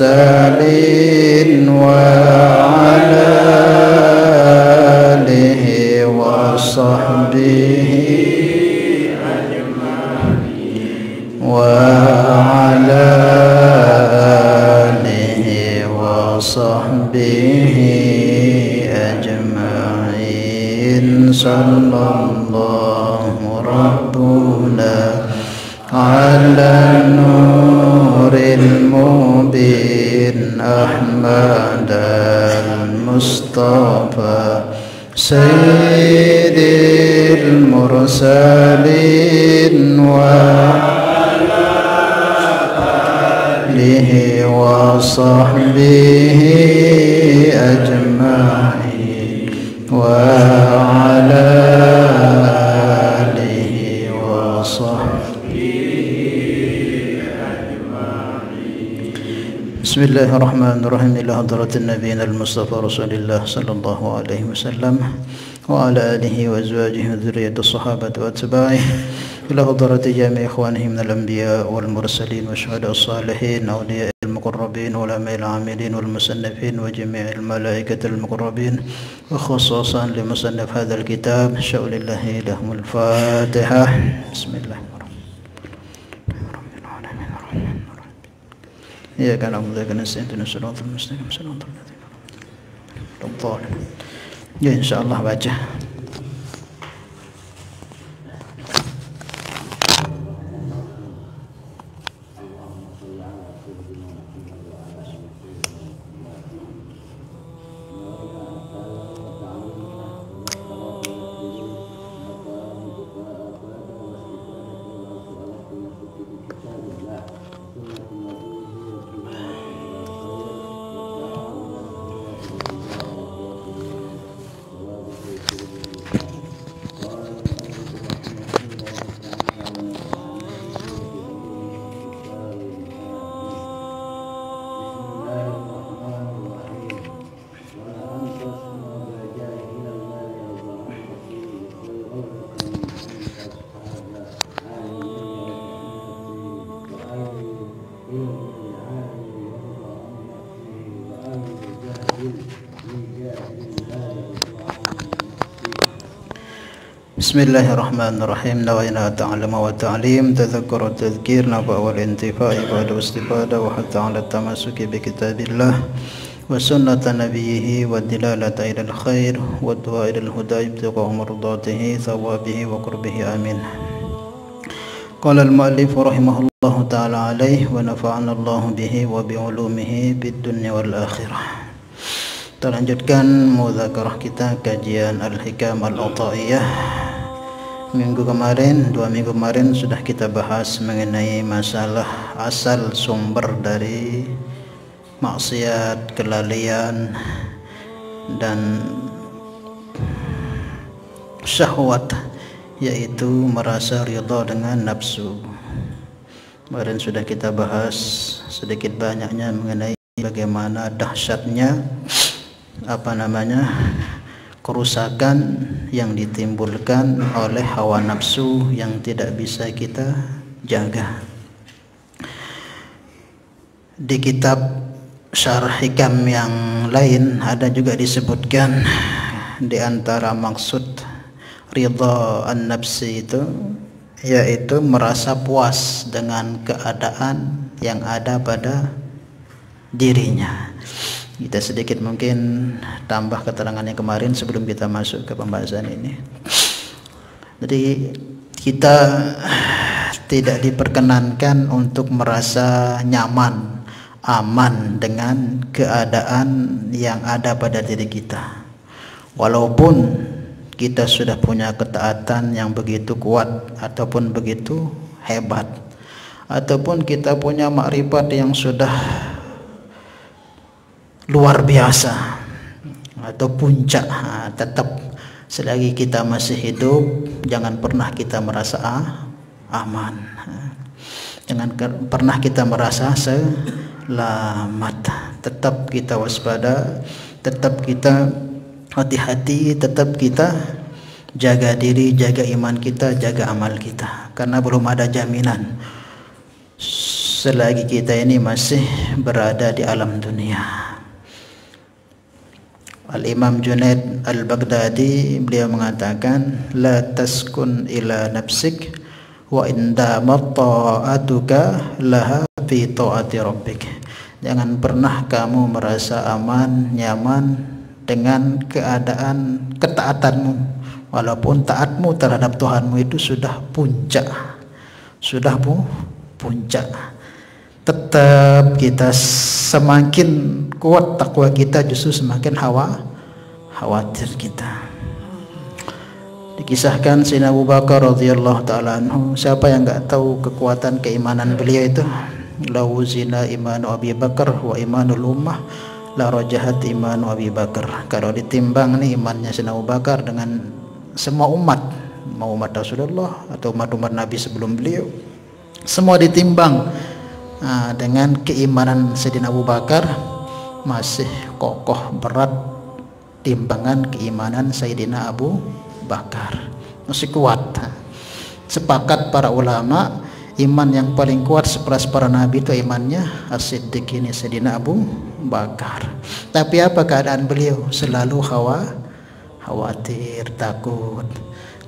المرسلين وعلى آله وصحبه وعلى آله وصحبه أجمعين صلى الله ربنا على النور المبين أحمد المصطفى سيد المرسلين وعلى آله وصحبه أجمعين وعلى آله وصحبه أجمعين. بسم الله الرحمن الرحيم. إلى حضرة النبي المصطفى رسول الله صلى الله عليه وسلم وعلى آله وأزواجه وذرية الصحابة وأتباعه، إلى حضرة جميع إخوانه من الأنبياء والمرسلين والشهداء الصالحين أولياء المقربين والعلماء العاملين والمصنفين وجميع الملائكة المقربين، وخصوصا لمصنف هذا الكتاب شاء لله لهم الفاتحة. بسم الله إياك نعبد وإياك نستعين اهدنا الصراط المستقيم صراط الذين أنعمت عليهم. Ya insyaallah baca. Bismillahirrahmanirrahim. Nawaina ta'alluma wa ta'lim, tadhakkur wa tadhkir, nafa wal intifa' ibadah wa istifada wa hatta 'ala tamasuki bi kitabillah wa sunnata nabiyhi wa dilalata ila al-khair wa du'a ila al-huda ibtigha mardatihi thawabihi wa qurbihi amin. Qala al-mu'allif rahimahullahu ta'ala alayhi wa nafa'ana Allah bihi wa bi 'ulumihi bid dunya wal akhirah. Kita lanjutkan mudzakarah kita kajian Al-Hikam Al-Ata'iyah. Minggu kemarin, 2 minggu kemarin sudah kita bahas mengenai masalah asal sumber dari maksiat, kelalaian dan syahwat, yaitu merasa ridha dengan nafsu. Kemarin sudah kita bahas sedikit banyaknya mengenai bagaimana dahsyatnya kerusakan yang ditimbulkan oleh hawa nafsu yang tidak bisa kita jaga. Di kitab Syarah Hikam yang lain ada juga disebutkan di antara maksud ridha an-nafsi itu yaitu merasa puas dengan keadaan yang ada pada dirinya. Kita sedikit mungkin tambah keterangannya kemarin sebelum kita masuk ke pembahasan ini. Jadi kita tidak diperkenankan untuk merasa nyaman, aman dengan keadaan yang ada pada diri kita. Walaupun kita sudah punya ketaatan yang begitu kuat ataupun begitu hebat, ataupun kita punya makrifat yang sudah luar biasa atau puncak, tetap selagi kita masih hidup jangan pernah kita merasa aman, jangan pernah kita merasa selamat. Tetap kita waspada, tetap kita hati-hati, tetap kita jaga diri, jaga iman kita, jaga amal kita, karena belum ada jaminan selagi kita ini masih berada di alam dunia. Al-Imam Junaid Al-Baghdadi beliau mengatakan, la taskun ila nafsik wa inda ta'atuka laha fi ta'ati rabbik. Jangan pernah kamu merasa aman, nyaman dengan keadaan ketaatanmu, walaupun taatmu terhadap Tuhanmu itu sudah puncak, puncak. Tetap kita semakin kuat takwa kita, justru semakin khawatir kita. Dikisahkan Sayyidina Abu Bakar radhiyallahu taala anhu, siapa yang enggak tahu kekuatan keimanan beliau itu? Lau zina imanu Abi Bakar wa imanul ummah la rajahat imanu Abi Bakar. Kalau ditimbang nih imannya Sayyidina Abu Bakar dengan semua umat, mau umat Rasulullah atau umat-umat Nabi sebelum beliau, semua ditimbang dengan keimanan Sayyidina Abu Bakar, masih kokoh berat timbangan keimanan Sayyidina Abu Bakar, masih kuat. Sepakat para ulama, iman yang paling kuat sekelas para nabi itu imannya As-Siddiq ini, Sayyidina Abu Bakar. Tapi apa keadaan beliau? Selalu khawatir, takut.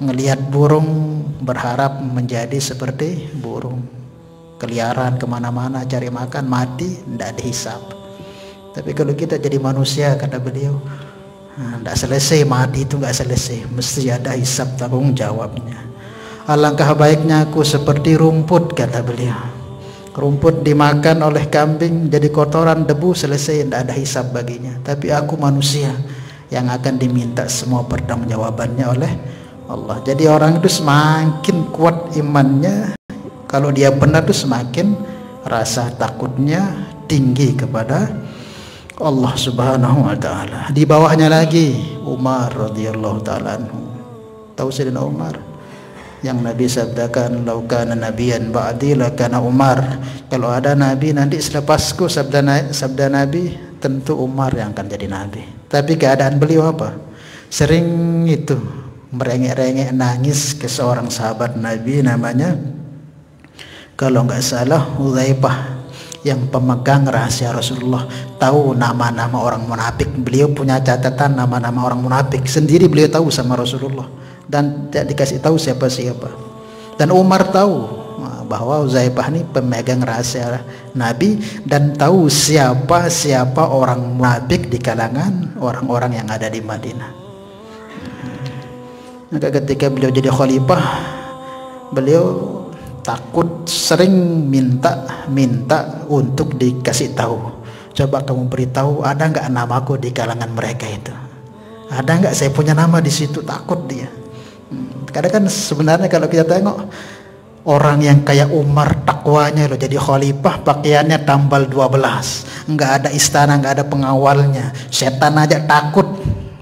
Ngelihat burung berharap menjadi seperti burung, keliaran kemana-mana cari makan, mati tidak dihisap. Tapi kalau kita jadi manusia, kata beliau, tidak selesai mati itu, nggak selesai, mesti ada hisap tanggung jawabnya. Alangkah baiknya aku seperti rumput, kata beliau. Rumput dimakan oleh kambing jadi kotoran, debu, selesai, tidak ada hisap baginya. Tapi aku manusia yang akan diminta semua pertanggungjawabannya oleh Allah. Jadi orang itu semakin kuat imannya, kalau dia benar itu semakin rasa takutnya tinggi kepada Allah Subhanahu wa taala. Di bawahnya lagi Umar radhiyallahu taala anhu. Tahu Sayyidina Umar yang Nabi sabdakan, lau kana nabiyan ba'di lakana Umar. Kalau ada nabi nanti selepasku, sabda Nabi, tentu Umar yang akan jadi nabi. Tapi keadaan beliau apa? Sering itu merengek-rengek nangis ke seorang sahabat Nabi, namanya kalau nggak salah Hudzaifah, yang pemegang rahasia Rasulullah, tahu nama-nama orang munafik. Beliau punya catatan nama-nama orang munafik sendiri, beliau tahu sama Rasulullah dan tidak dikasih tahu siapa-siapa. Dan Umar tahu bahwa Hudzaifah ini pemegang rahasia Nabi dan tahu siapa orang munafik di kalangan orang-orang yang ada di Madinah. Maka ketika beliau jadi khalifah, beliau takut, sering minta untuk dikasih tahu. Coba kamu beritahu, ada nggak namaku di kalangan mereka itu? Ada nggak saya punya nama di situ? Takut dia. Kadang kan sebenarnya kalau kita tengok orang yang kayak Umar, takwanya loh, jadi khalifah pakaiannya tambal 12, nggak ada istana, nggak ada pengawalnya, setan aja takut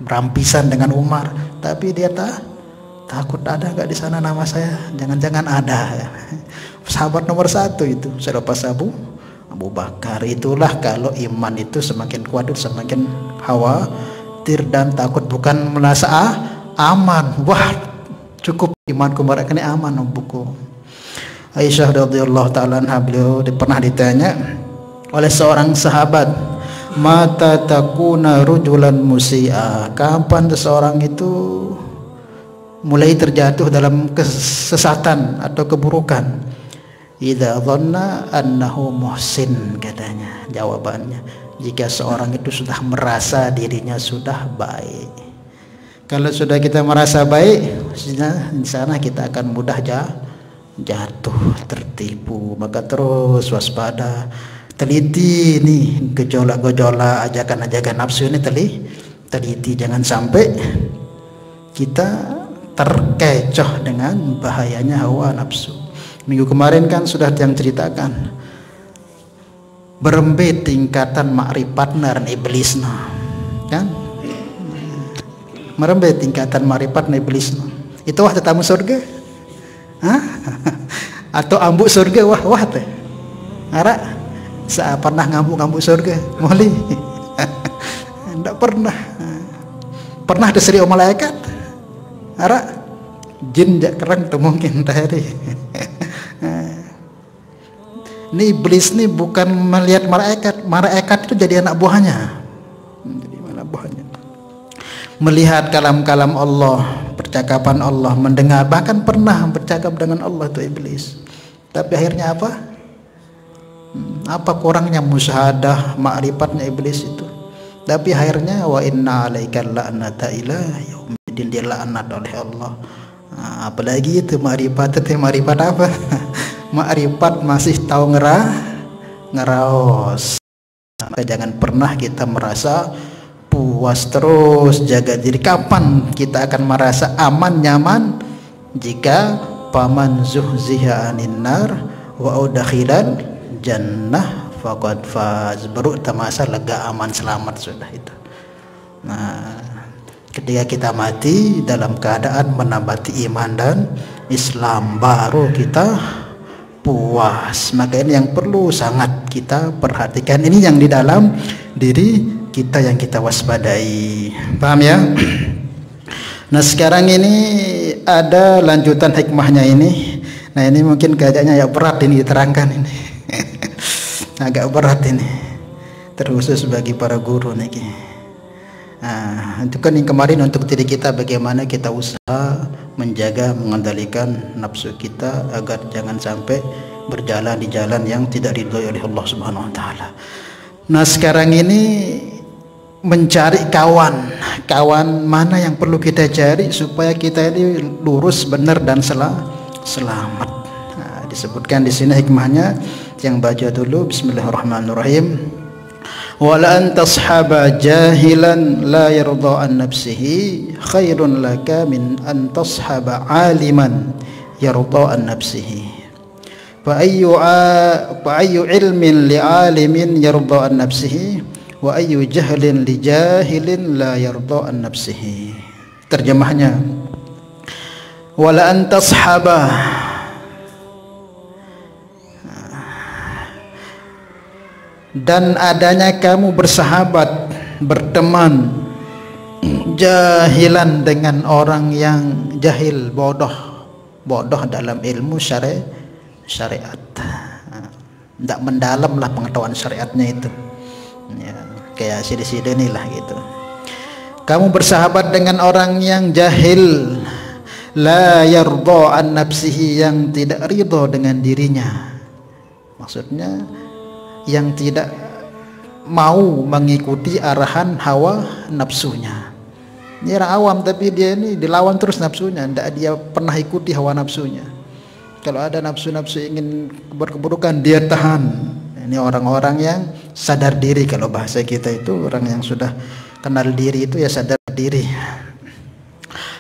berampisan dengan Umar. Tapi dia takut, ada nggak di sana nama saya? Jangan-jangan ada. Sahabat nomor 1 itu selepas Abu Bakar. Itulah kalau iman itu semakin kuat, semakin khawatir dan takut, bukan merasa aman. Wah, cukup imanku mereka ini aman. Buku Aisyah radhiyallahu taala anha, beliau pernah ditanya oleh seorang sahabat, mata takuna rujulan musi'a, kapan seseorang itu mulai terjatuh dalam kesesatan atau keburukan? Idza dhanna annahu muhsin, katanya. Jawabannya, jika seorang itu sudah merasa dirinya sudah baik. Kalau sudah kita merasa baik, di sana kita akan mudah jatuh, tertipu. Maka terus waspada, teliti nih gejolak-gejolak, ajakan-ajakan nafsu ini, teliti, jangan sampai kita terkecoh dengan bahayanya hawa nafsu. Minggu kemarin kan sudah yang ceritakan berembe tingkatan makrifat dan iblis, kan? Merembe tingkatan makrifat dan iblis. Itu wah tetamu surga, atau ambuk surga, wah teh. Ara pernah ngambuk surga, moli? Tidak pernah. Pernah diseri malaikat? Ara jin jak kerang tu mungkin tadi. Ini iblis nih bukan melihat malaikat itu jadi anak buahnya. Jadi anak buahnya. Melihat kalam-kalam Allah, percakapan Allah, mendengar, bahkan pernah bercakap dengan Allah itu iblis. Tapi akhirnya apa? Apa kurangnya musyahadah, ma'rifatnya iblis itu? Tapi akhirnya wa inna alaika la'nata ila yaumiddin, dia laknat oleh Allah. Apalagi itu ma'rifat, itu ma'rifat apa? Ma'rifat masih tahu ngeraos. Maka jangan pernah kita merasa puas, terus jaga diri. Kapan kita akan merasa aman, nyaman? Jika paman zuhziha anin nar wa udkhilal jannah faqad faz, baru terasa lega, aman, selamat sudah itu. Nah, ketika kita mati dalam keadaan menambati iman dan Islam, baru kita puas. Maka ini yang perlu sangat kita perhatikan, ini yang di dalam diri kita yang kita waspadai. Paham ya? Nah, sekarang ini ada lanjutan hikmahnya ini. Nah, ini mungkin kayaknya ya berat ini diterangkan ini. Agak berat ini, terkhusus bagi para guru nih. Nah, itu kan yang kemarin untuk diri kita, bagaimana kita usaha menjaga, mengendalikan nafsu kita agar jangan sampai berjalan di jalan yang tidak ridhoi oleh Allah Subhanahu wa taala. Nah, sekarang ini mencari kawan mana yang perlu kita cari supaya kita ini lurus, benar dan selamat. Nah, disebutkan di sini hikmahnya, yang baca dulu. Bismillahirrahmanirrahim. Wala an tashaba jahilan la yarda an nafsihi khairun laka min an tashaba aliman yarda an nafsihi. Fa ayyu ilmin li alimin yarda an nafsihi wa ayyu jahlin li jahilin la yarda an nafsihi. Terjemahnya, wala an tashaba, dan adanya kamu bersahabat, berteman, jahilan dengan orang yang jahil, bodoh dalam ilmu syariat, tidak mendalam lah pengetahuan syariatnya itu ya, kayak sidi-sidi inilah gitu. Kamu bersahabat dengan orang yang jahil, la yarda an nafsihi, yang tidak ridho dengan dirinya, maksudnya yang tidak mau mengikuti arahan hawa nafsunya. Ini orang awam tapi dia ini dilawan terus nafsunya, tidak dia pernah ikuti hawa nafsunya. Kalau ada nafsu-nafsu ingin berkeburukan, dia tahan. Ini orang-orang yang sadar diri, kalau bahasa kita itu orang yang sudah kenal diri itu ya sadar diri.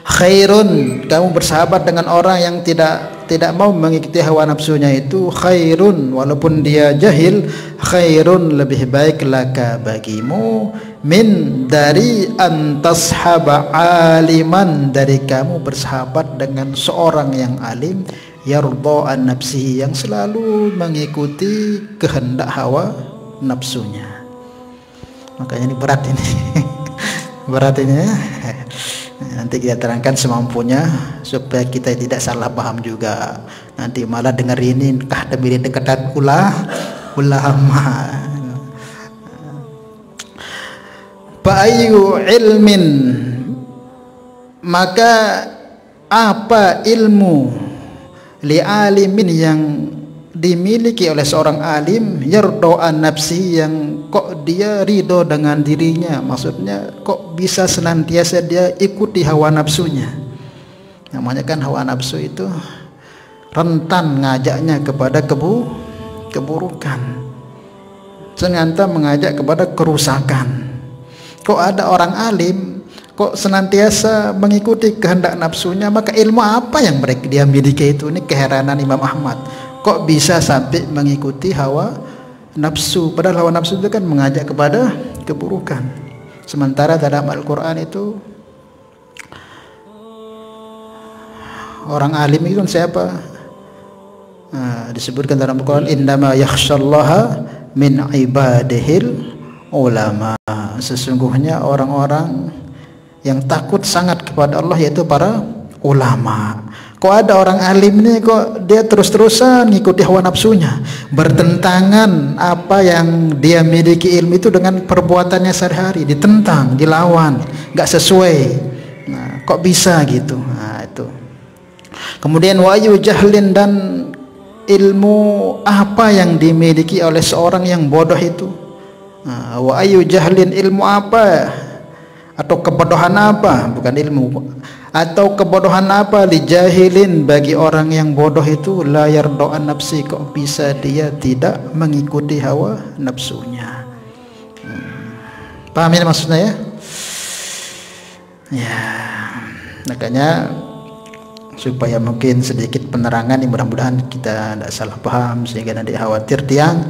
Khairun, kamu bersahabat dengan orang yang tidak mau mengikuti hawa nafsunya itu, khairun, walaupun dia jahil, khairun, lebih baik laka bagimu, min, dari antashaba aliman, dari kamu bersahabat dengan seorang yang alim, yarda an nafsihi, yang selalu mengikuti kehendak hawa nafsunya. Makanya ini berat ini. Berat ini ya. Nanti kita terangkan semampunya supaya kita tidak salah paham juga. Nanti malah dengar ini demi dekatan ulama. Fa'ayu ilmin, maka apa ilmu li alimin yang dimiliki oleh seorang alim, yardo an nafsi, yang kok dia ridho dengan dirinya, maksudnya kok bisa senantiasa dia ikuti hawa nafsunya. Namanya kan hawa nafsu itu rentan ngajaknya kepada keburukan, ternyata mengajak kepada kerusakan. Kok ada orang alim kok senantiasa mengikuti kehendak nafsunya, maka ilmu apa yang dia miliki itu? Ini keheranan Imam Ahmad, kok bisa sampai mengikuti hawa nafsu, padahal hawa nafsu itu kan mengajak kepada keburukan. Sementara dalam Al-Quran itu orang alim itu siapa? Disebutkan dalam Al-Quran, innama yakhshallaha min ibadihil ulama, sesungguhnya orang-orang yang takut sangat kepada Allah yaitu para ulama. Kok ada orang alim nih kok dia terus-terusan ngikuti hawa nafsunya, bertentangan apa yang dia miliki ilmu itu dengan perbuatannya sehari-hari, ditentang, dilawan, nggak sesuai. Nah, kok bisa gitu? Nah, itu. Kemudian wahyu jahlin, dan ilmu apa yang dimiliki oleh seorang yang bodoh itu. Nah, wahyu jahlin, ilmu apa atau kebodohan apa, bukan ilmu, atau kebodohan apa li jahilin, bagi orang yang bodoh itu, la yardo'an nafsi, kok bisa dia tidak mengikuti hawa nafsunya. Paham ini maksudnya ya? Ya, makanya supaya mungkin sedikit penerangan, mudah-mudahan kita tidak salah paham sehingga nanti khawatir tiang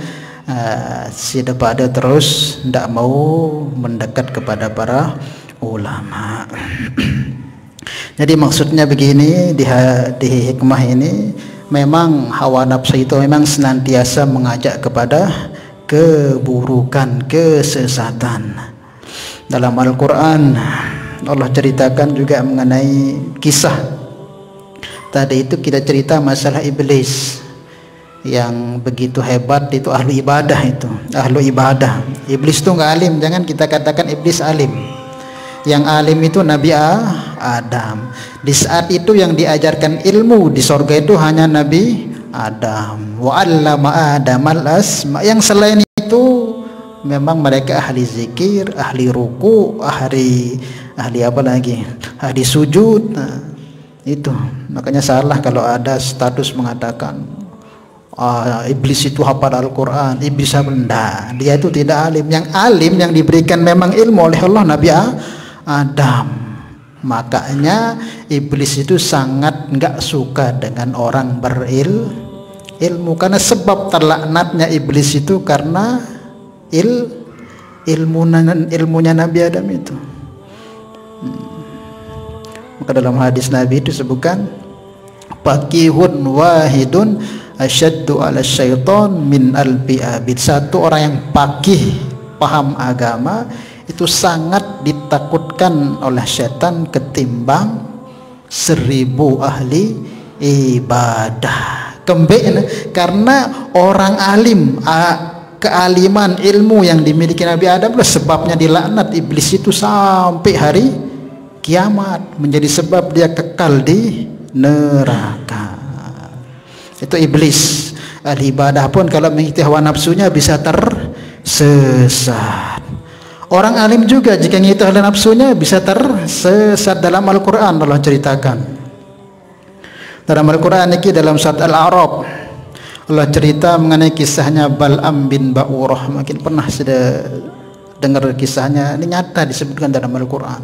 tidak pada terus tidak mau mendekat kepada para ulama. Jadi maksudnya begini, di hikmah ini memang hawa nafsu itu memang senantiasa mengajak kepada keburukan, kesesatan. Dalam Al-Quran Allah ceritakan juga mengenai kisah tadi itu, kita cerita masalah iblis yang begitu hebat itu, ahlu ibadah itu, ahlu ibadah. Iblis itu nggak alim, jangan kita katakan iblis alim. Yang alim itu Nabi Adam. Di saat itu yang diajarkan ilmu di sorga itu hanya Nabi Adam. Wa 'allama Adamal asma. Yang selain itu memang mereka ahli zikir, ahli ruku, ahli apa lagi? Ahli sujud. Nah, itu. Makanya salah kalau ada status mengatakan iblis itu hafal Al-Quran, iblis apa? Dia itu tidak alim. Yang alim yang diberikan memang ilmu oleh Allah Nabi Adam. Makanya iblis itu sangat nggak suka dengan orang berilmu, karena sebab terlaknatnya iblis itu karena ilmunya Nabi Adam itu. Maka dalam hadis Nabi itu disebutkan faqihun wahidun asyaddu ala syaitan min alfi abid. Satu orang yang faqih, paham agama, itu sangat ditakutkan oleh setan ketimbang 1000 ahli ibadah. Karena orang alim, kealiman ilmu yang dimiliki Nabi Adam adalah sebabnya dilaknat iblis itu sampai hari kiamat, menjadi sebab dia kekal di neraka. Itu iblis. Ahli ibadah pun kalau mengikuti hawa nafsunya bisa tersesat. Orang alim juga jika mengikuti hawa nafsunya bisa tersesat. Dalam Al-Quran Allah ceritakan, dalam Al-Quran ini dalam surat Al-A'raf Allah cerita mengenai kisahnya Bal'am bin Ba'urah. Mungkin pernah sudah dengar kisahnya, ini nyata disebutkan dalam Al-Quran.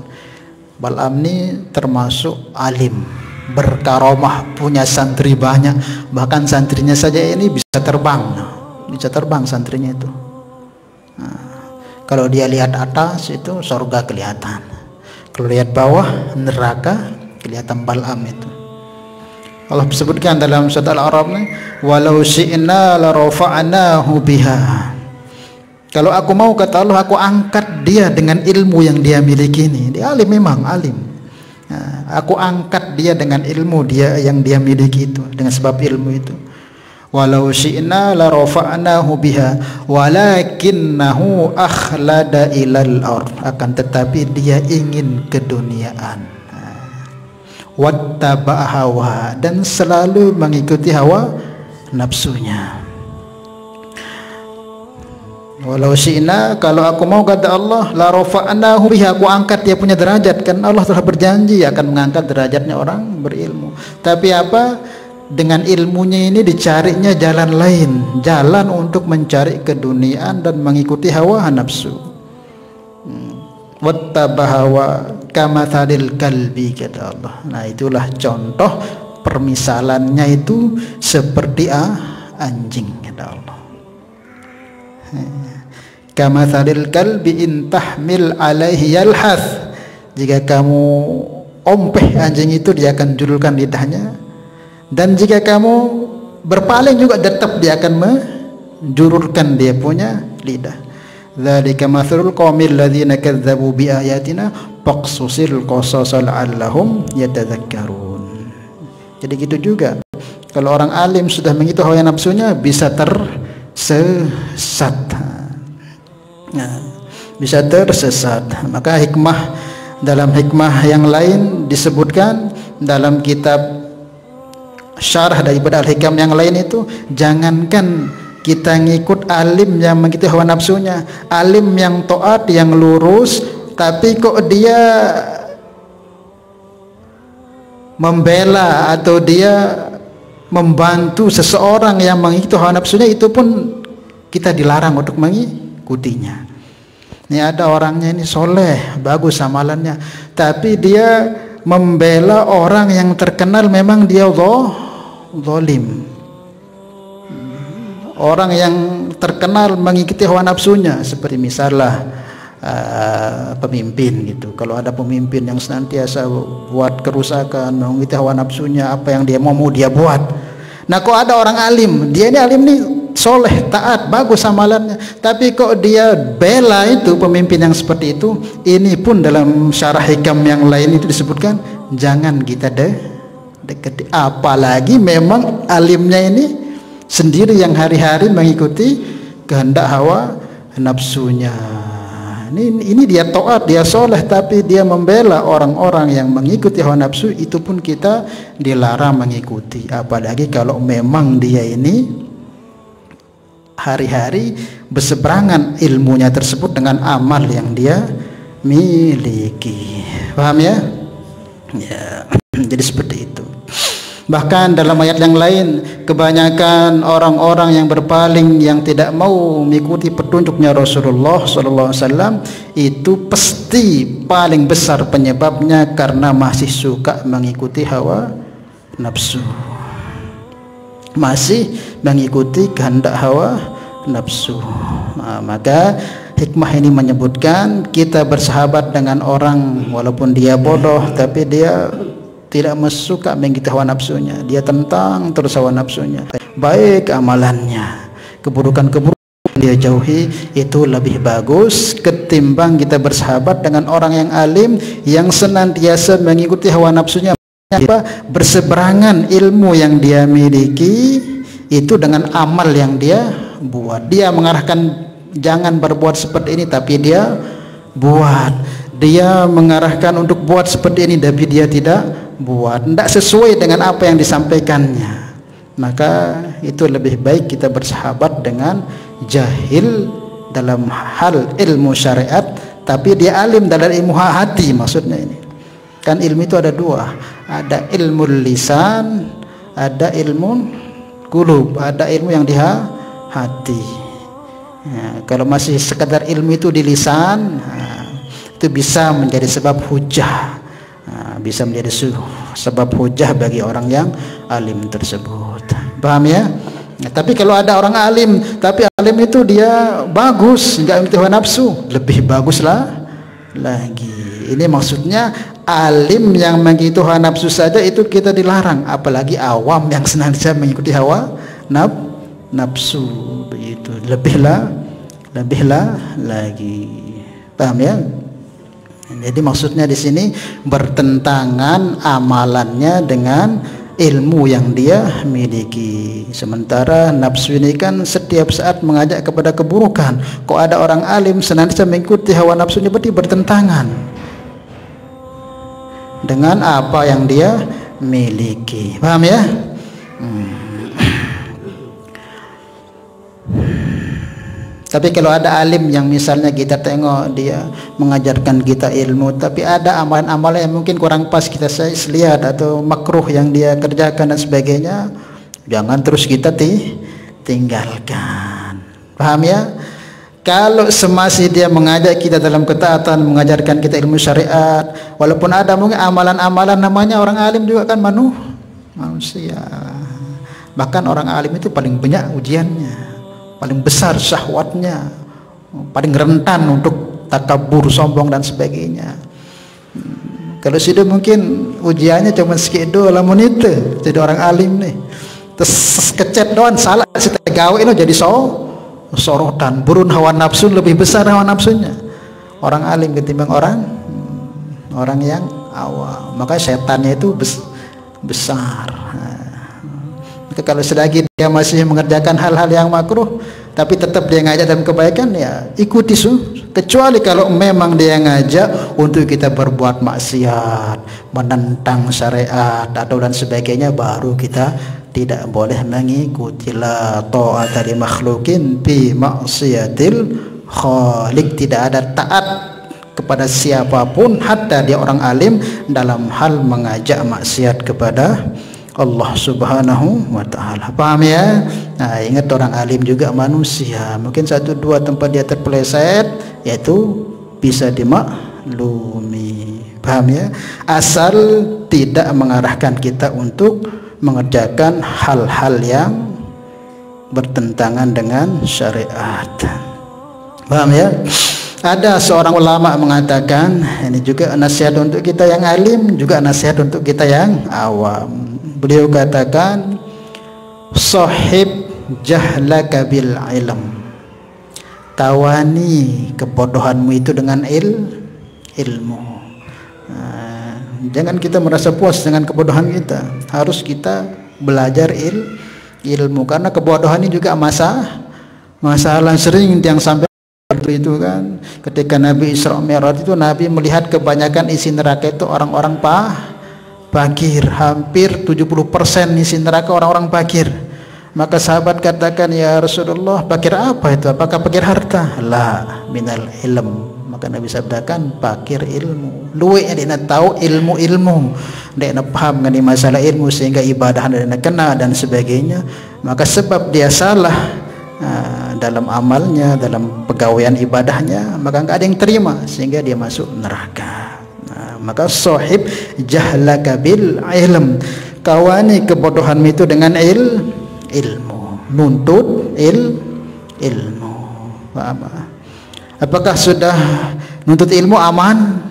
Bal'am ini termasuk alim, berkaromah, punya santri banyak, bahkan santrinya saja ini bisa terbang santrinya itu. Nah, kalau dia lihat atas itu surga kelihatan, kalau lihat bawah neraka kelihatan. Bal'am itu Allah sebutkan dalam surat Al-A'raf, walau syi'na la rafa'nahu biha. Kalau aku mau, kata Allah, aku angkat dia dengan ilmu yang dia miliki ini. Dia alim, memang alim. Nah, aku angkat dia dengan ilmu dia yang dia miliki itu, dengan sebab ilmu itu. Walau syi'na la rafa'nahu biha walakinnahu akhlada ilal ard. Akan tetapi dia ingin keduniaan. Wattaba hawa, dan selalu mengikuti hawa nafsunya. Walau syi'na, kalau aku mau, kata Allah, la rafa'nahu biha, aku angkat dia punya derajat. Kan Allah telah berjanji akan mengangkat derajatnya orang berilmu. Tapi apa? Dengan ilmunya ini dicarinya jalan lain, jalan untuk mencari keduniaan dan mengikuti hawa nafsu. Wattaba hawa kamathalil kalbi, kata Allah. Nah, itulah contoh permisalannya itu seperti anjing, kata Allah. Kamathalil kalbi in tahmil alaihi yalhath. Jika kamu ompeh anjing itu, dia akan julurkan lidahnya, dan jika kamu berpaling juga tetap dia akan menjulurkan dia punya lidah. Dzalika mathalul qaumil ladzina kadzdzabu biayatina faqsusil qasasa la'allahum yatadzakkarun. Jadi gitu juga kalau orang alim sudah mengikuti hawa nafsunya bisa tersesat. Nah, bisa tersesat. Maka dalam hikmah yang lain disebutkan dalam kitab syarah daripada al-hikam yang lain itu, jangankan kita ngikut alim yang mengikuti hawa nafsunya, alim yang taat, yang lurus, tapi kok dia membela atau dia membantu seseorang yang mengikuti hawa nafsunya, itu pun kita dilarang untuk mengikutinya. Ini ada orangnya ini soleh, bagus amalannya, tapi dia membela orang yang terkenal memang dia zalim. Orang yang terkenal mengikuti hawa nafsunya, seperti misalnya pemimpin gitu. Kalau ada pemimpin yang senantiasa buat kerusakan, mengikuti hawa nafsunya, apa yang dia mau dia buat. Nah, kok ada orang alim, dia ini alim nih soleh, taat, bagus amalannya, tapi kok dia bela itu pemimpin yang seperti itu. Ini pun dalam syarah hikam yang lain itu disebutkan jangan kita dekati, apalagi memang alimnya ini sendiri yang hari-hari mengikuti kehendak hawa nafsunya. Ini dia taat, dia soleh, tapi dia membela orang-orang yang mengikuti hawa nafsu, itu pun kita dilarang mengikuti. Apalagi kalau memang dia ini hari-hari berseberangan ilmunya tersebut dengan amal yang dia miliki. Paham ya? Ya, jadi seperti itu. Bahkan dalam ayat yang lain, kebanyakan orang-orang yang berpaling, yang tidak mau mengikuti petunjuknya Rasulullah SAW, itu pasti paling besar penyebabnya karena masih suka mengikuti hawa nafsu, masih mengikuti kehendak hawa nafsu. Nah, maka hikmah ini menyebutkan kita bersahabat dengan orang walaupun dia bodoh, tapi dia tidak suka mengikuti hawa nafsunya, dia tentang terus hawa nafsunya, baik amalannya, keburukan-keburukan dia jauhi, itu lebih bagus ketimbang kita bersahabat dengan orang yang alim yang senantiasa mengikuti hawa nafsunya. Berseberangan ilmu yang dia miliki itu dengan amal yang dia buat. Dia mengarahkan jangan berbuat seperti ini, tapi dia buat. Dia mengarahkan untuk buat seperti ini, tapi dia tidak buat, tidak sesuai dengan apa yang disampaikannya. Maka itu lebih baik kita bersahabat dengan jahil dalam hal ilmu syariat, tapi dia alim dalam ilmu hati. Maksudnya ini kan ilmu itu ada dua, ada ilmu lisan, ada ilmu qulub, ada ilmu yang di hati. Ya, kalau masih sekadar ilmu itu di lisan, itu bisa menjadi sebab hujah, bisa menjadi sebab hujah bagi orang yang alim tersebut. Paham ya? Nah, tapi kalau ada orang alim, tapi alim itu dia bagus, nggak mengikuti hawa nafsu, lebih baguslah lagi. Ini maksudnya alim yang mengikuti hawa nafsu saja itu kita dilarang, apalagi awam yang senantiasa mengikuti hawa nafsu, begitu lebihlah lagi. Paham ya? Jadi maksudnya di sini bertentangan amalannya dengan ilmu yang dia miliki. Sementara nafsu ini kan setiap saat mengajak kepada keburukan. Kok ada orang alim senantiasa mengikuti hawa nafsunya, berarti bertentangan dengan apa yang dia miliki. Paham ya? Tapi kalau ada alim yang misalnya kita tengok dia mengajarkan kita ilmu, tapi ada amalan-amalan yang mungkin kurang pas kita lihat atau makruh yang dia kerjakan dan sebagainya, jangan terus kita tinggalkan. Paham ya? Kalau semasih dia mengajak kita dalam ketaatan, mengajarkan kita ilmu syariat, walaupun ada mungkin amalan-amalan, namanya orang alim juga kan manusia. Bahkan orang alim itu paling banyak ujiannya, paling besar syahwatnya, paling rentan untuk takabur, sombong dan sebagainya. Kalau sudah mungkin ujiannya cuma sekitar 2 menit, jadi orang alim nih, terus kecet doang salah, kita gawe ini jadi sorotan, burun hawa nafsu, lebih besar hawa nafsunya orang alim ketimbang orang yang awam. Maka setannya itu besar. Maka kalau selagi dia masih mengerjakan hal-hal yang makruh tapi tetap dia ngajak dalam kebaikan, ya ikuti. Kecuali kalau memang dia ngajak untuk kita berbuat maksiat, menentang syariat atau dan sebagainya, baru kita tidak boleh mengikuti. La ta'ata li makhlukin fi maksiatil khaliq. Tidak ada taat kepada siapapun, hatta dia orang alim, dalam hal mengajak maksiat kepada Allah Subhanahu wa ta'ala. Paham ya? Nah, ingat orang alim juga manusia. Mungkin satu dua tempat dia terpeleset, yaitu bisa dimaklumi. Paham ya? Asal tidak mengarahkan kita untuk mengerjakan hal-hal yang bertentangan dengan syariat. Paham ya? Ada seorang ulama mengatakan, ini juga nasihat untuk kita yang alim, juga nasihat untuk kita yang awam. Beliau katakan, sahib jahlaka bil ilm. Tawani kebodohanmu itu dengan ilmu. Jangan kita merasa puas dengan kebodohan kita. Harus kita belajar ilmu, karena kebodohan ini juga masalah sering yang sampai itu kan. Ketika Nabi Isra Mi'raj itu, Nabi melihat kebanyakan isi neraka itu orang-orang fakir. Hampir 70% isi neraka orang-orang fakir. Maka sahabat katakan, ya Rasulullah, fakir apa itu? Apakah fakir harta? La, minal ilm. Maka Nabi sabdakan, fakir ilmu. Luwe dia nak tahu ilmu, dia nak paham mengenai masalah ilmu, sehingga ibadah dia nak kena dan sebagainya. Maka sebab dia salah dalam amalnya, dalam pegawaian ibadahnya, maka enggak ada yang terima, sehingga dia masuk neraka. Maka sahib jahlaka bil ilm. Kawani kebodohanmu itu dengan ilmu. Nuntut ilmu. Paham? Apakah sudah nuntut ilmu aman?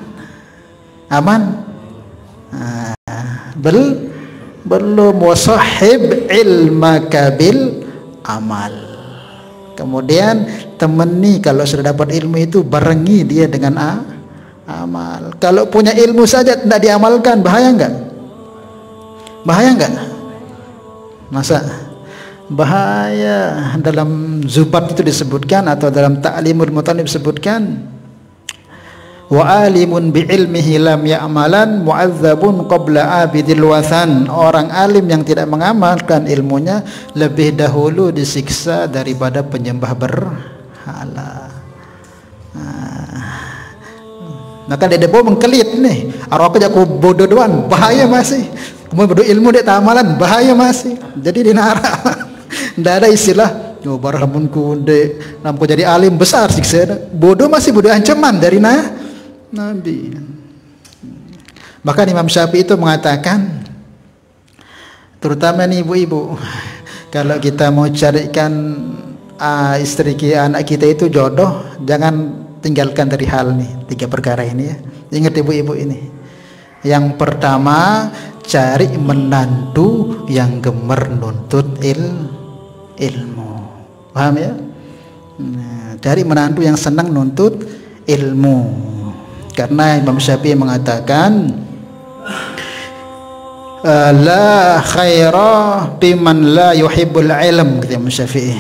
Belum. Wasahib ilmaka bil amal. Kemudian temani, kalau sudah dapat ilmu itu barengi dia dengan amal. Kalau punya ilmu saja tidak diamalkan, bahaya enggak? Masa bahaya. Dalam Zubat itu disebutkan, atau dalam Ta'limul Mutanib disebutkan, wa alimun bi ilmihi lam ya'malan mu'adzabun qabla abidil wathan. Orang alim yang tidak mengamalkan ilmunya lebih dahulu disiksa daripada penyembah berhala. Maka dia mengkelit nih, arwah aku bodoh doan, bahaya masih. Kemudian bodoh ilmu dia tak amalan, bahaya masih. Jadi dinara. Tidak ada istilah yo baramun kunde nampu jadi alim besar siksa. Bodoh masih bodoh ancaman dari Nabi. Bahkan Imam Syafi'i itu mengatakan, terutama nih ibu-ibu, kalau kita mau carikan istri kita, anak kita itu jodoh, jangan tinggalkan dari hal nih, 3 perkara ini ya. Ingat ibu-ibu ini. Yang pertama, cari menantu yang gemar nuntut ilmu. Paham ya? Nah, cari menantu yang senang nuntut ilmu. Karena Imam Syafi'i mengatakan, la khaira biman la yuhibbul ilm, kata Imam Syafi'i.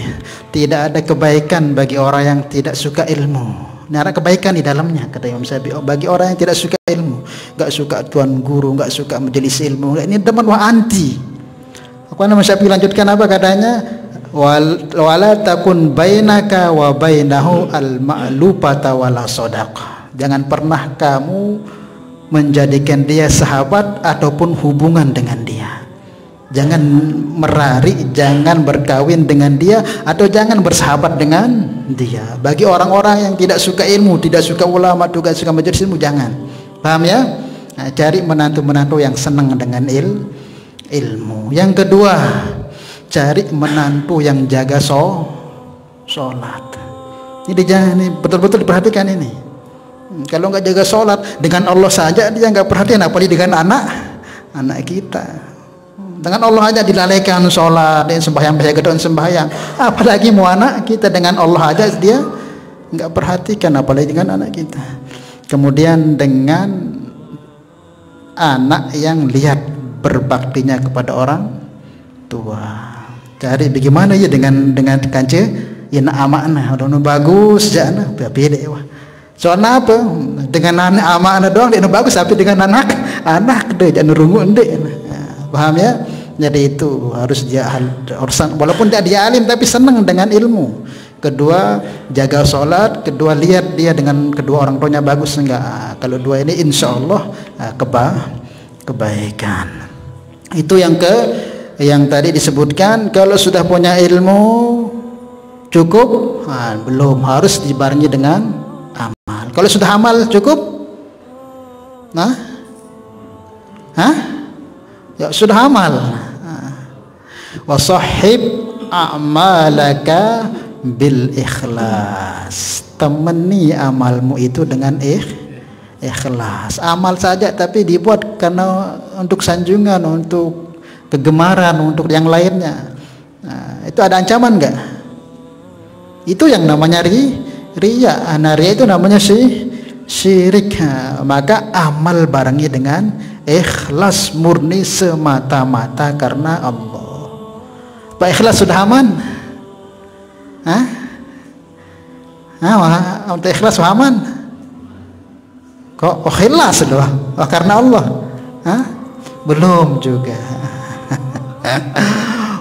Tidak ada kebaikan bagi orang yang tidak suka ilmu. Ini ada kebaikan di dalamnya, kata Imam Syafi'i. Bagi orang yang tidak suka ilmu, enggak suka tuan guru, enggak suka majelis ilmu, ini demen wa anti. Imam Syafi'i lanjutkan apa katanya? Wala takun bainaka wa bainahu al-ma'lupata wala sadaqah. Jangan pernah kamu menjadikan dia sahabat ataupun hubungan dengan dia. Jangan merari, jangan berkawin dengan dia, atau jangan bersahabat dengan dia. Bagi orang-orang yang tidak suka ilmu, tidak suka ulama, tidak suka majelis ilmu, jangan. Paham ya? Nah, cari menantu-menantu yang senang dengan ilmu. Yang kedua, cari menantu yang jaga sholat. Ini jangan, ini betul-betul diperhatikan ini. Kalau nggak jaga sholat, dengan Allah saja dia nggak perhatian, apalagi dengan anak kita. Dengan Allah aja dilalaikan sholat, dan sembahyang biasa gedon sembahyang, apalagi mau anak kita. Dengan Allah aja dia nggak perhatikan, apalagi dengan anak kita. Kemudian dengan anak yang lihat berbaktinya kepada orang tua. Cari bagaimana ya dengan kance ina amanah udah bagus jana beda wah. Soalnya apa? Dengan amanah doang dia bagus, tapi dengan anak deh jangan rungu ende. Paham ya? Jadi itu harus dia urusan, walaupun dia alim tapi senang dengan ilmu. Kedua jaga sholat, kedua lihat dia dengan kedua orang tuanya bagus enggak. Kalau dua ini insya Allah kebaikan. Itu yang tadi disebutkan. Kalau sudah punya ilmu cukup, belum, harus dibarengi dengan amal. Kalau sudah amal cukup, ya sudah amal. Wasahib a'malaka bil ikhlas, temani amalmu itu dengan ikhlas. Amal saja tapi dibuat karena untuk sanjungan, untuk kegemaran, untuk yang lainnya, itu ada ancaman enggak? Itu yang namanya riya. Riya itu namanya syirik. Maka amal barengi dengan ikhlas, murni semata-mata karena Allah. Pak, ikhlas sudah aman? Untuk ikhlas sudah aman? Kok ikhlas doang? Karena Allah? Belum juga.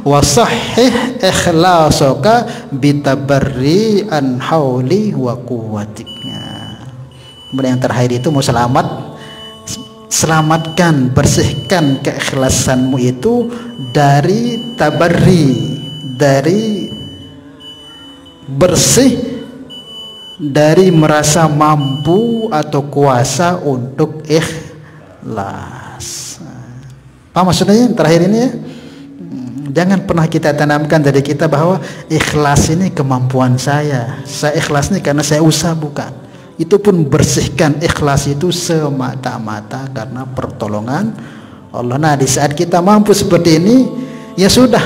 Wasahih ikhlasuka bitabarri an hauli wa quwwatika. Kemudian yang terakhir itu mau selamatkan, bersihkan keikhlasanmu itu dari tabarri, dari bersih dari merasa mampu atau kuasa untuk ikhlas. Apa maksudnya yang terakhir ini ya? Jangan pernah kita tanamkan dari kita bahwa ikhlas ini kemampuan saya ikhlas ini karena saya usaha, bukan. Itu pun bersihkan ikhlas itu semata-mata karena pertolongan Allah. Nah, di saat kita mampu seperti ini, ya sudah,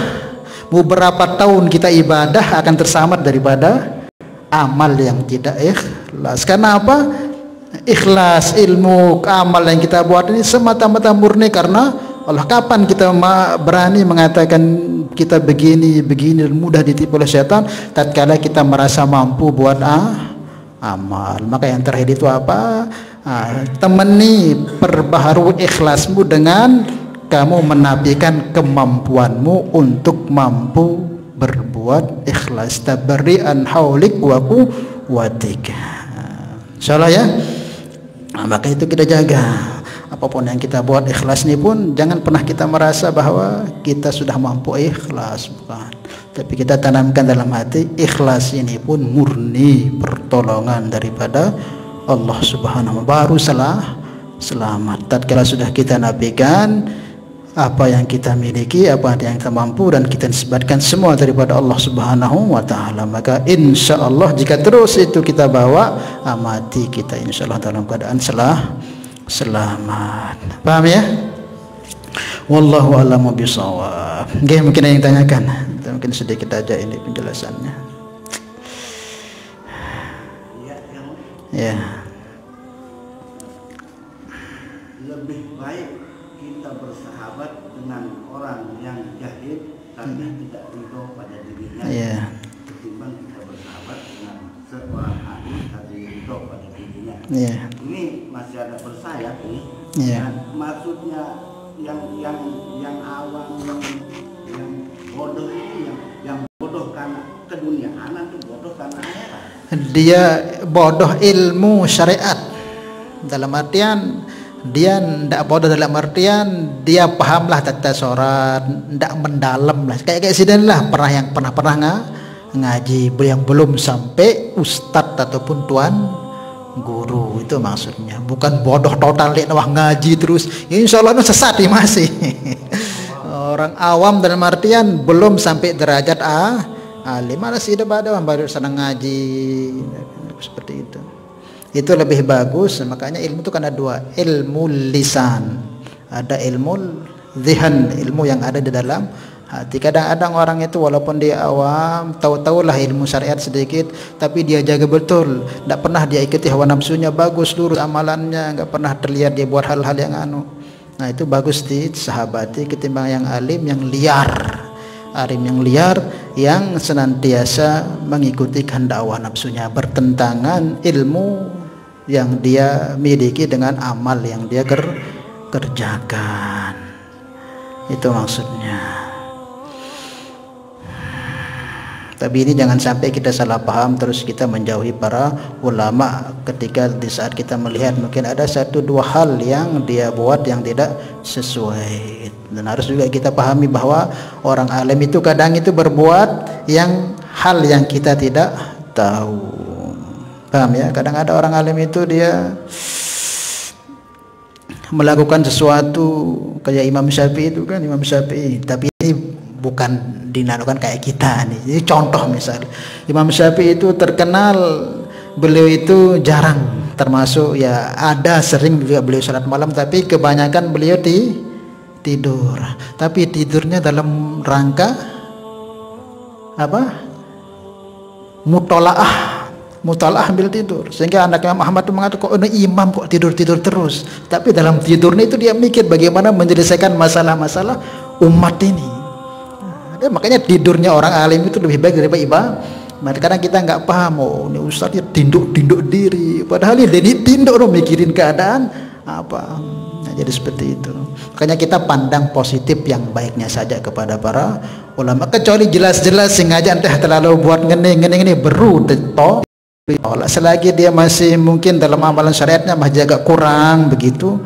beberapa tahun kita ibadah akan tersamar daripada amal yang tidak ikhlas. Karena apa? Ikhlas, ilmu, amal yang kita buat ini semata-mata murni karena Allah. Kapan kita berani mengatakan kita begini mudah ditipu oleh setan? Tatkala kita merasa mampu buat amal. Maka yang terakhir itu apa? Temani, perbaharui ikhlasmu dengan kamu menafikan kemampuanmu untuk mampu berbuat ikhlas. Tabarri an haulik wa quwwatik. Insyaallah ya. Maka itu kita jaga. Apapun yang kita buat ikhlas ini pun jangan pernah kita merasa bahwa kita sudah mampu ikhlas, bukan. Tapi kita tanamkan dalam hati ikhlas ini pun murni pertolongan daripada Allah Subhanahu wa ta'ala, baru selamat. Tatkala sudah kita nafikan apa yang kita miliki, apa yang kita mampu, dan kita nisbatkan semua daripada Allah Subhanahu wa ta'ala, maka insya Allah jika terus itu kita bawa, mati kita insya Allah dalam keadaan selamat. Paham ya? Wallahu a'lamu bishawab. Oke, mungkin ada yang tanyakan. Mungkin sedikit aja ini penjelasannya. Ya. Lebih baik kita bersahabat dengan orang yang jahil tapi tidak ridho pada dirinya, ketimbang kita bersahabat dengan seorang alim tapi ridho pada dirinya. Ini masih ada bersayap nih. Maksudnya yang awam, yang bodoh ini, yang bodoh karena keduniaan atau bodoh karena akhirat? Dia bodoh ilmu syariat, dalam artian dia tidak bodoh dalam artian dia pahamlah tata sholat, tidak mendalam lah, kayak sini lah, pernah ngaji yang belum sampai ustadz ataupun tuan guru, itu maksudnya. Bukan bodoh total lihat wah ngaji terus insya Allah sesat masih. Orang awam dalam artian belum sampai derajat alim, malah sih ada baru senang ngaji seperti itu. Itu lebih bagus. Makanya ilmu itu kan ada dua, ilmu lisan, ada ilmu zihan, ilmu yang ada di dalam hati. Kadang-kadang orang itu walaupun dia awam, tahu-tahulah ilmu syariat sedikit, tapi dia jaga betul, tidak pernah dia ikuti hawa nafsunya, bagus lurus amalannya, nggak pernah terlihat dia buat hal-hal yang Nah itu bagus disahabati ketimbang yang alim yang liar. Alim yang liar yang senantiasa mengikuti kehendak hawa nafsunya, bertentangan ilmu yang dia miliki dengan amal yang dia kerjakan. Itu maksudnya. Tapi ini jangan sampai kita salah paham terus kita menjauhi para ulama ketika di saat kita melihat mungkin ada satu dua hal yang dia buat yang tidak sesuai. Dan harus juga kita pahami bahwa orang alim itu kadang itu berbuat hal yang kita tidak tahu. Paham ya? Kadang ada orang alim itu dia melakukan sesuatu kayak Imam Syafi'i itu kan, Imam Syafi'i, tapi ini bukan dinarukan kayak kita nih. Jadi contoh misalnya Imam Syafi'i itu terkenal beliau itu jarang, termasuk ya ada sering juga beliau salat malam, tapi kebanyakan beliau tidur. Tapi tidurnya dalam rangka apa? Mutalaah ambil tidur. Sehingga anak Imam Ahmad itu mengatakan, kok ini imam kok tidur-tidur terus. Tapi dalam tidurnya itu dia mikir bagaimana menyelesaikan masalah-masalah umat ini. Makanya tidurnya orang alim itu lebih baik daripada ibadah. Kadang kita nggak paham, oh ini ustadznya tinduk diri, padahal dia tinduk mikirin keadaan apa. Nah, jadi seperti itu. Makanya kita pandang positif yang baiknya saja kepada para ulama. Kecuali jelas-jelas sengaja entah terlalu buat ngene beru deto. Selagi dia masih mungkin dalam amalan syariatnya masih agak kurang begitu,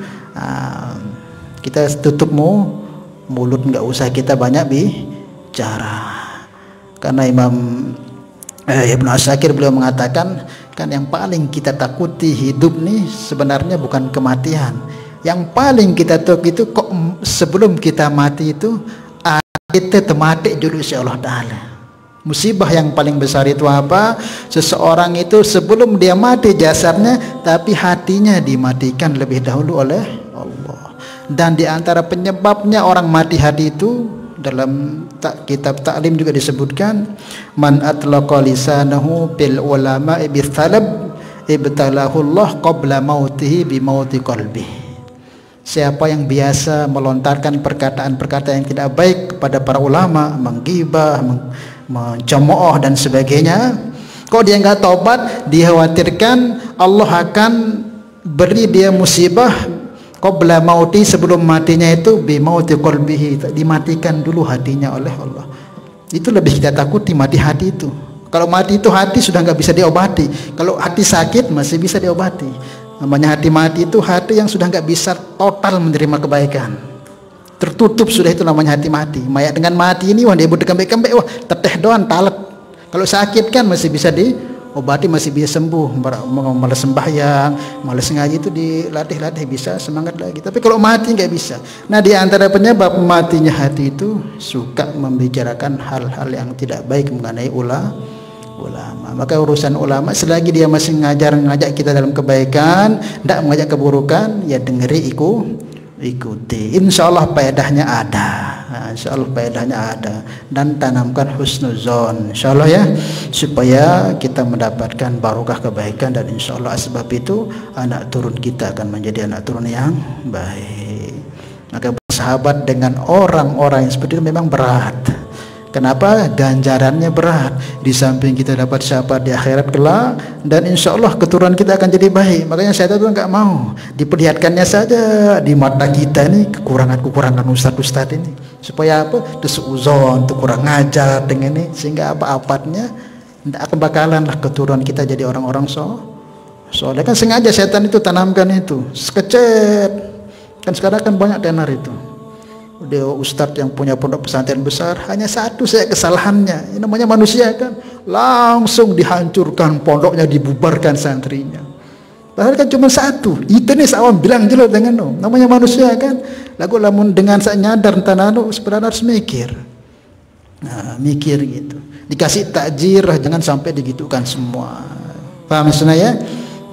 kita tutup mulut, nggak usah kita banyak bicara. Karena Imam Ibnu Asakir beliau mengatakan kan yang paling kita takuti hidup nih sebenarnya bukan kematian. Yang paling kita takut itu kok sebelum kita mati itu kita mati dulu insya Allah Ta'ala. Musibah yang paling besar itu apa? Seseorang itu sebelum dia mati jasadnya, tapi hatinya dimatikan lebih dahulu oleh Allah. Dan di antara penyebabnya orang mati hati itu dalam kitab Ta'lim juga disebutkan, man atlaqa lisanahu bil ulama'i bithalab ibtalahu Allah qabla mautihi bi mauti qalbihi. Siapa yang biasa melontarkan perkataan-perkataan yang tidak baik kepada para ulama, menggibah, mencemooh dan sebagainya, kok dia nggak tobat, dikhawatirkan Allah akan beri dia musibah qabla mauti, sebelum matinya itu bi mauti qalbihi, dimatikan dulu hatinya oleh Allah. Itu lebih kita takuti, mati hati itu. Kalau mati itu hati sudah nggak bisa diobati. Kalau hati sakit masih bisa diobati. Namanya hati mati itu hati yang sudah nggak bisa total menerima kebaikan, tertutup sudah, itu namanya hati mati. Mayat dengan mati ini wah dia kembek-kembek, wah teteh doan talet. Kalau sakit kan masih bisa diobati, masih bisa sembuh. Malas sembahyang, malas ngaji itu dilatih bisa semangat lagi. Tapi kalau mati nggak bisa. Nah di antara penyebab matinya hati itu suka membicarakan hal-hal yang tidak baik mengenai ulama. Maka urusan ulama selagi dia masih ngajak kita dalam kebaikan, tidak mengajak keburukan, ya dengeri ikuti. Insya Allah faedahnya ada. Insya Allah faedahnya ada. Dan tanamkan husnuzon, insya Allah ya, supaya kita mendapatkan barokah kebaikan. Dan insya Allah sebab itu anak turun kita akan menjadi anak turun yang baik. Maka bersahabat dengan orang-orang yang seperti itu memang berat. Kenapa? Ganjarannya berat. Di samping kita dapat syafaat di akhirat kelak, dan insya Allah keturunan kita akan jadi baik. Makanya saya tuh nggak mau diperlihatkannya saja di mata kita ini kekurangan ustadz ini, supaya apa? Desuzon, tuh kurang ngajar dengan ini, sehingga apa-apatnya tidak akan bakalan lah keturunan kita jadi orang-orang soalnya kan sengaja setan itu tanamkan itu sekecet. Kan sekarang kan banyak tenar itu. Dia ustadz yang punya pondok pesantren besar, hanya satu saya kesalahannya, ini namanya manusia kan, langsung dihancurkan pondoknya, dibubarkan santrinya. Padahal kan cuma satu. Itu nih sawam bilang jelas dengan namanya manusia kan. Lagu lamun dengan saya nyadar tanah sebenarnya harus mikir. Nah, mikir gitu. Dikasih takjir, jangan sampai digitukan semua. Paham maksudnya ya?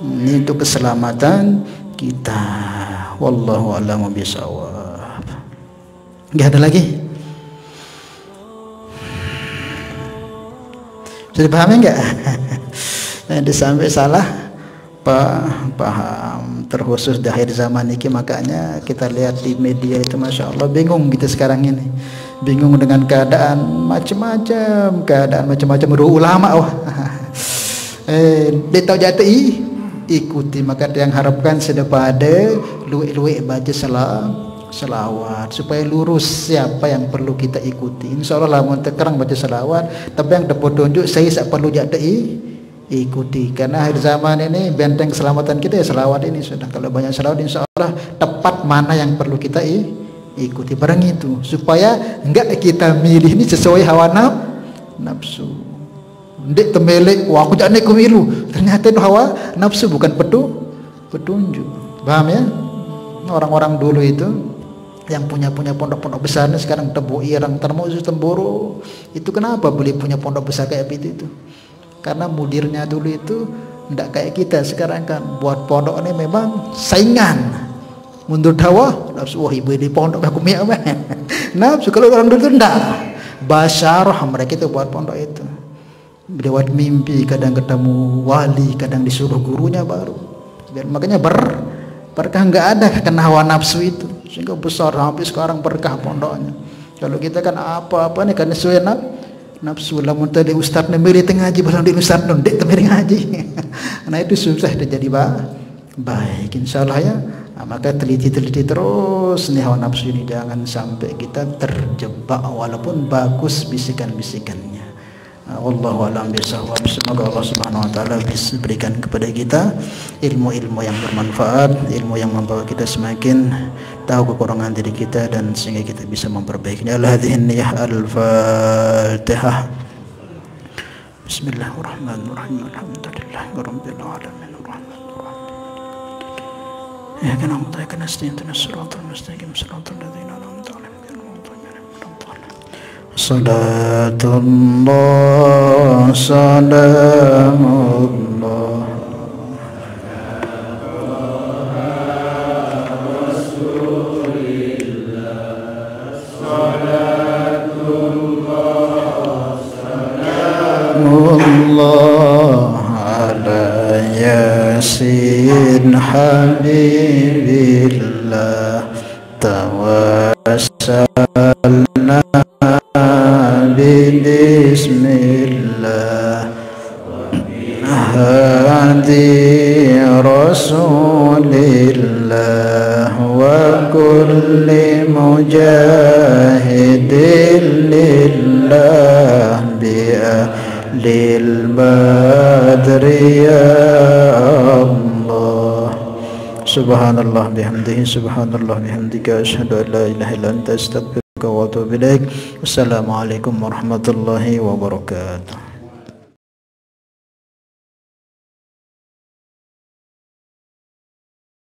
Ini untuk keselamatan kita. Wallahu a'lam bishawab. Nggak ada lagi? Bisa dipahami nggak? Nanti sampai salah paham. terkhusus di akhir zaman ini. Makanya kita lihat di media itu Masya Allah bingung kita sekarang ini, bingung dengan keadaan macam-macam ulama wah dia tahu jati ikuti. Maka yang harapkan sedepada luwe-luwe baca selawat supaya lurus siapa yang perlu kita ikuti. Insya Allah lamun terkerang baca selawat tapi yang dapat tunjuk saya tak perlu jati ikuti, karena akhir zaman ini benteng keselamatan kita ya selawat ini sudah. Kalau banyak selawat insya Allah tepat mana yang perlu kita ikuti barang itu, supaya enggak kita milih ini sesuai hawa nafsu. Ndek temelek wah aku jangan kumilu, ternyata itu hawa nafsu bukan petunjuk. Paham ya? Orang-orang dulu itu yang punya pondok-pondok besar sekarang tebu irang termusus temboro itu kenapa boleh punya pondok besar kayak itu? Karena mudirnya dulu itu ndak kayak kita sekarang kan, buat pondok ini memang saingan. Mundur dakwah nafsu, wah ibu di pondok aku miak nafsu. Kalau orang dulu itu ndak, basyarah mereka itu buat pondok itu. Lewat mimpi, kadang ketemu wali, kadang disuruh gurunya baru. Makanya berkah nggak ada kena hawa nafsu itu, sehingga besar sampai sekarang berkah pondoknya. Kalau kita kan apa-apa nih karena sesuai nafsu. Lamun tadi ustaz nemeri ngaji barang di ustaz ndek temeri ngaji. Nah itu susah terjadi baik insyaallah ya. Nah, maka teliti terus nih hawa nafsu ini, jangan sampai kita terjebak walaupun bagus bisikan-bisikannya. Wallahu a'lam bishawab. Semoga Allah Subhanahu wa taala bisa berikan kepada kita ilmu-ilmu yang bermanfaat, ilmu yang membawa kita semakin tahu kekurangan diri kita dan sehingga kita bisa memperbaikinya. Al-hadhihi niyyah al-Fatihah. Bismillahirrahmanirrahim. Alhamdulillahirabbil alamin. Ya kana mutaqina istinna siratal mustaqim siratal ladzina an'amta 'alaihim Salatullah salamullah ala yasin habibillah tawassalna bismillah hadi rasulillah wa kulli mujahidin lillah bi'ahlil badri ya Allah. Subhanallah bihamdihi subhanallah bihamdika asyhadu an la ilaha illa anta astaghfiruka wa atubu ilaik. Wassalamualaikum warahmatullahi wabarakatuh.